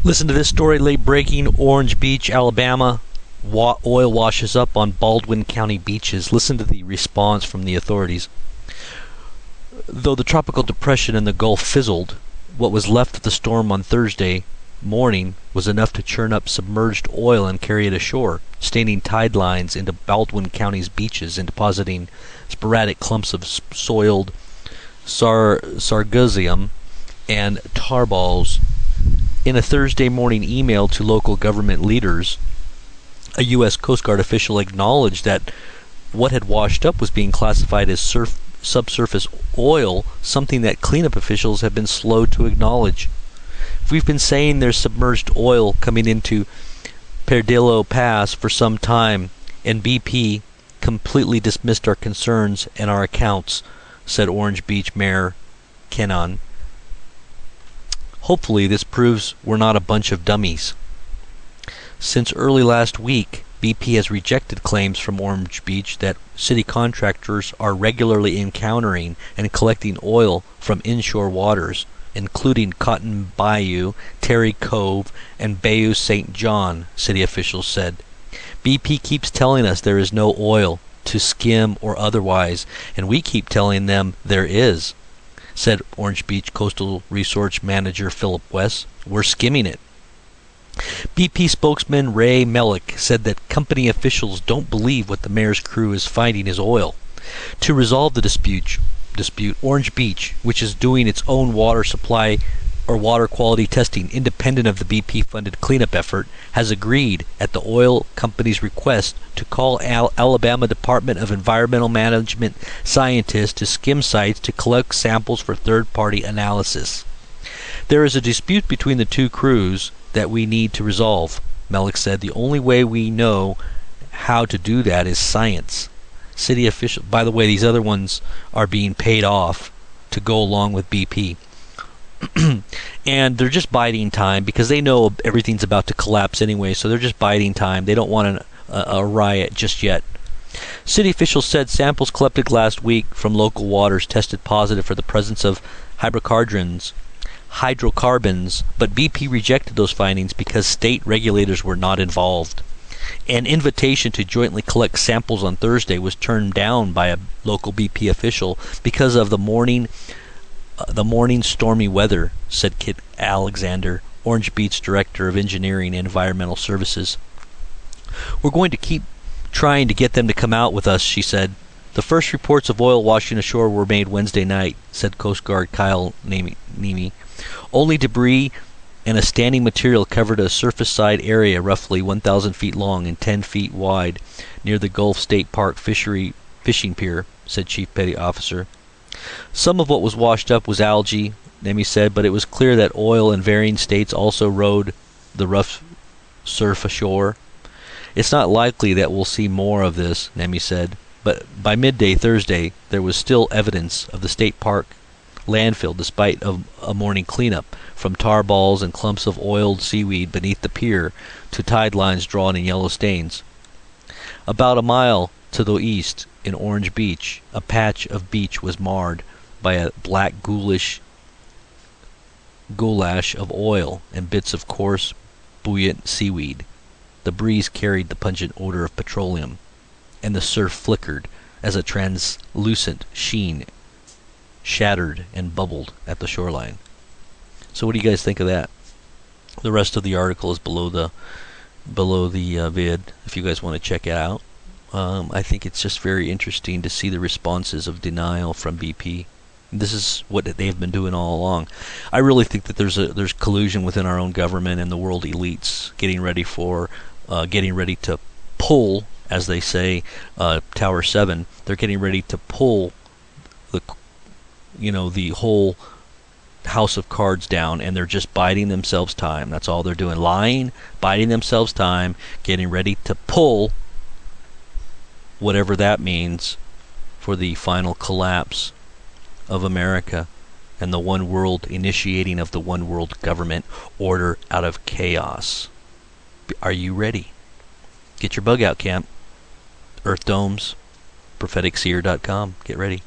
Listen to this story. Late breaking: Orange Beach, Alabama. Oil washes up on Baldwin County beaches. Listen to the response from the authorities. Though the tropical depression in the Gulf fizzled, what was left of the storm on Thursday morning was enough to churn up submerged oil and carry it ashore, staining tide lines into Baldwin County's beaches and depositing sporadic clumps of soiled sargassum and tar balls. In a Thursday morning email to local government leaders, a U.S. Coast Guard official acknowledged that what had washed up was being classified as subsurface oil, something that cleanup officials have been slow to acknowledge. We've been saying there's submerged oil coming into Perdillo Pass for some time, and BP completely dismissed our concerns and our accounts, said Orange Beach Mayor Kennan. Hopefully this proves we're not a bunch of dummies. Since early last week, BP has rejected claims from Orange Beach that city contractors are regularly encountering and collecting oil from inshore waters, including Cotton Bayou, Terry Cove, and Bayou St. John, city officials said. BP keeps telling us there is no oil, to skim or otherwise, and we keep telling them there is, said Orange Beach Coastal Resource Manager Philip West. We're skimming it. BP spokesman Ray Mellick said that company officials don't believe what the mayor's crew is finding is oil. To resolve the dispute, Orange Beach, which is doing its own water supply or water quality testing independent of the BP-funded cleanup effort, has agreed at the oil company's request to call Alabama Department of Environmental Management scientists to skim sites to collect samples for third-party analysis. There is a dispute between the two crews that we need to resolve, Mellick said. The only way we know how to do that is science. City officials, by the way, these other ones are being paid off to go along with BP. And they're just biding time because they know everything's about to collapse anyway, so they're just biding time. They don't want a riot just yet. City officials said samples collected last week from local waters tested positive for the presence of hydrocarbons, but BP rejected those findings because state regulators were not involved. An invitation to jointly collect samples on Thursday was turned down by a local BP official because of the morning stormy weather, said Kit Alexander, Orange Beach Director of Engineering and Environmental Services. We're going to keep trying to get them to come out with us, she said. The first reports of oil washing ashore were made Wednesday night, said Coast Guard Kyle Nemi. Only debris and a standing material covered a surface-side area roughly 1,000 feet long and 10 feet wide near the Gulf State Park fishing pier, said Chief Petty Officer. Some of what was washed up was algae, Nemi said, but it was clear that oil in varying states also rode the rough surf ashore. It's not likely that we'll see more of this, Nemi said, but by midday Thursday there was still evidence of the state park landfill despite a morning cleanup, from tar balls and clumps of oiled seaweed beneath the pier to tide lines drawn in yellow stains. About a mile to the east, in Orange Beach, a patch of beach was marred by a black goulash of oil and bits of coarse, buoyant seaweed. The breeze carried the pungent odor of petroleum, and the surf flickered as a translucent sheen shattered and bubbled at the shoreline. So what do you guys think of that? The rest of the article is below the vid if you guys want to check it out. I think it's just very interesting to see the responses of denial from BP. This is what they've been doing all along. I really think that there's collusion within our own government and the world elites getting ready to pull, as they say, Tower 7. They're getting ready to pull the whole house of cards down, and they're just biding themselves time. That's all they're doing. Lying, biding themselves time, getting ready to pull whatever that means for the final collapse of America and the one world initiating of the one world government order out of chaos. Are you ready? Get your bug out, camp. Earth Domes, propheticseer.com. Get ready.